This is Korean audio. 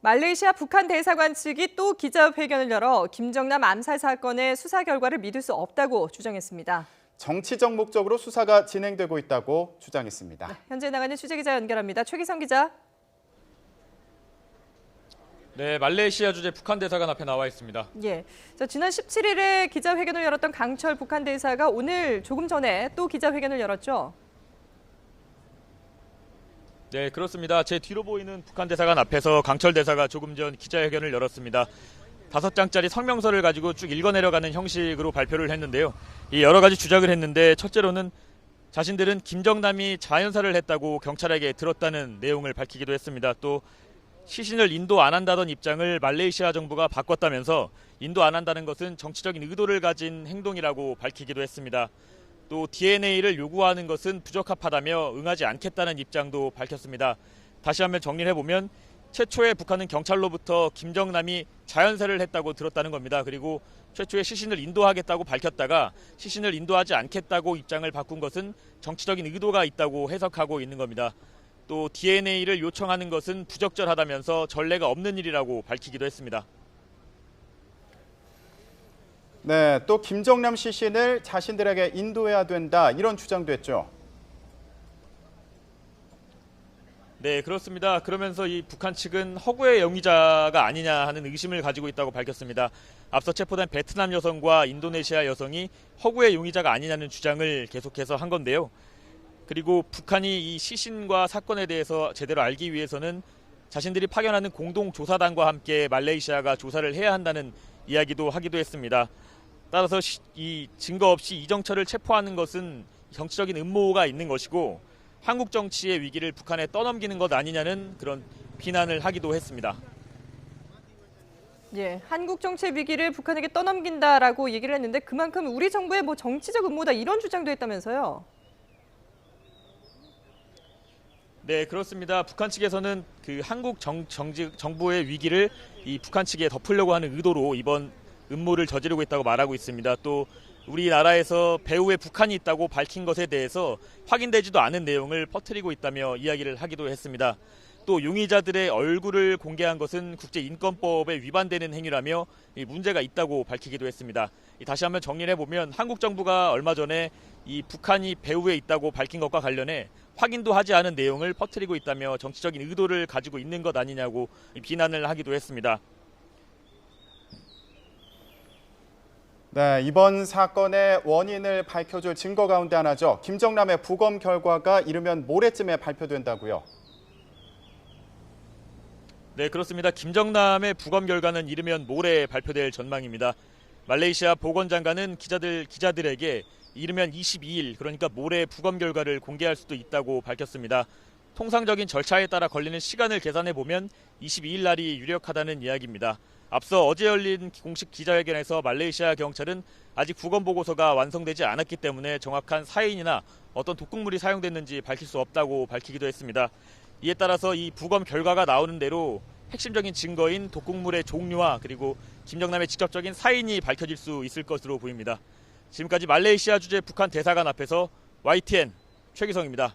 말레이시아 북한 대사관 측이 또 기자회견을 열어 김정남 암살 사건의 수사 결과를 믿을 수 없다고 주장했습니다. 정치적 목적으로 수사가 진행되고 있다고 주장했습니다. 네, 현재 나가는 취재기자 연결합니다. 최기성 기자. 네, 말레이시아 주재 북한 대사관 앞에 나와 있습니다. 예, 지난 17일에 기자회견을 열었던 강철 북한 대사가 오늘 조금 전에 또 기자회견을 열었죠? 네, 그렇습니다. 제 뒤로 보이는 북한 대사관 앞에서 강철 대사가 조금 전 기자회견을 열었습니다. 5장짜리 성명서를 가지고 쭉 읽어내려가는 형식으로 발표를 했는데요. 이 여러 가지 주장을 했는데 첫째로는 자신들은 김정남이 자연사를 했다고 경찰에게 들었다는 내용을 밝히기도 했습니다. 또 시신을 인도 안 한다던 입장을 말레이시아 정부가 바꿨다면서 인도 안 한다는 것은 정치적인 의도를 가진 행동이라고 밝히기도 했습니다. 또 DNA를 요구하는 것은 부적합하다며 응하지 않겠다는 입장도 밝혔습니다. 다시 한번 정리를 해보면 최초에 북한은 경찰로부터 김정남이 자연사를 했다고 들었다는 겁니다. 그리고 최초에 시신을 인도하겠다고 밝혔다가 시신을 인도하지 않겠다고 입장을 바꾼 것은 정치적인 의도가 있다고 해석하고 있는 겁니다. 또 DNA를 요청하는 것은 부적절하다면서 전례가 없는 일이라고 밝히기도 했습니다. 네, 또 김정남 시신을 자신들에게 인도해야 된다 이런 주장도 했죠. 네, 그렇습니다. 그러면서 이 북한 측은 허구의 용의자가 아니냐 하는 의심을 가지고 있다고 밝혔습니다. 앞서 체포된 베트남 여성과 인도네시아 여성이 허구의 용의자가 아니냐는 주장을 계속해서 한 건데요. 그리고 북한이 이 시신과 사건에 대해서 제대로 알기 위해서는 자신들이 파견하는 공동조사단과 함께 말레이시아가 조사를 해야 한다는 이야기도 하기도 했습니다. 따라서 이 증거 없이 이정철을 체포하는 것은 정치적인 음모가 있는 것이고 한국 정치의 위기를 북한에 떠넘기는 것 아니냐는 그런 비난을 하기도 했습니다. 예, 한국 정치의 위기를 북한에게 떠넘긴다라고 얘기를 했는데 그만큼 우리 정부의 정치적 음모다 이런 주장도 했다면서요. 네, 그렇습니다. 북한 측에서는 그 한국 정부의 위기를 이 북한 측에 덮으려고 하는 의도로 이번 음모를 저지르고 있다고 말하고 있습니다. 또 우리나라에서 배후에 북한이 있다고 밝힌 것에 대해서 확인되지도 않은 내용을 퍼뜨리고 있다며 이야기를 하기도 했습니다. 또 용의자들의 얼굴을 공개한 것은 국제인권법에 위반되는 행위라며 문제가 있다고 밝히기도 했습니다. 다시 한번 정리를 해보면 한국 정부가 얼마 전에 이 북한이 배후에 있다고 밝힌 것과 관련해 확인도 하지 않은 내용을 퍼뜨리고 있다며 정치적인 의도를 가지고 있는 것 아니냐고 비난을 하기도 했습니다. 네, 이번 사건의 원인을 밝혀줄 증거 가운데 하나죠. 김정남의 부검 결과가 이르면 모레쯤에 발표된다고요. 네, 그렇습니다. 김정남의 부검 결과는 이르면 모레 발표될 전망입니다. 말레이시아 보건장관은 기자들에게 이르면 22일, 그러니까 모레 부검 결과를 공개할 수도 있다고 밝혔습니다. 통상적인 절차에 따라 걸리는 시간을 계산해 보면 22일 날이 유력하다는 이야기입니다. 앞서 어제 열린 공식 기자회견에서 말레이시아 경찰은 아직 부검 보고서가 완성되지 않았기 때문에 정확한 사인이나 어떤 독극물이 사용됐는지 밝힐 수 없다고 밝히기도 했습니다. 이에 따라서 이 부검 결과가 나오는 대로 핵심적인 증거인 독극물의 종류와 그리고 김정남의 직접적인 사인이 밝혀질 수 있을 것으로 보입니다. 지금까지 말레이시아 주재 북한 대사관 앞에서 YTN 최기성입니다.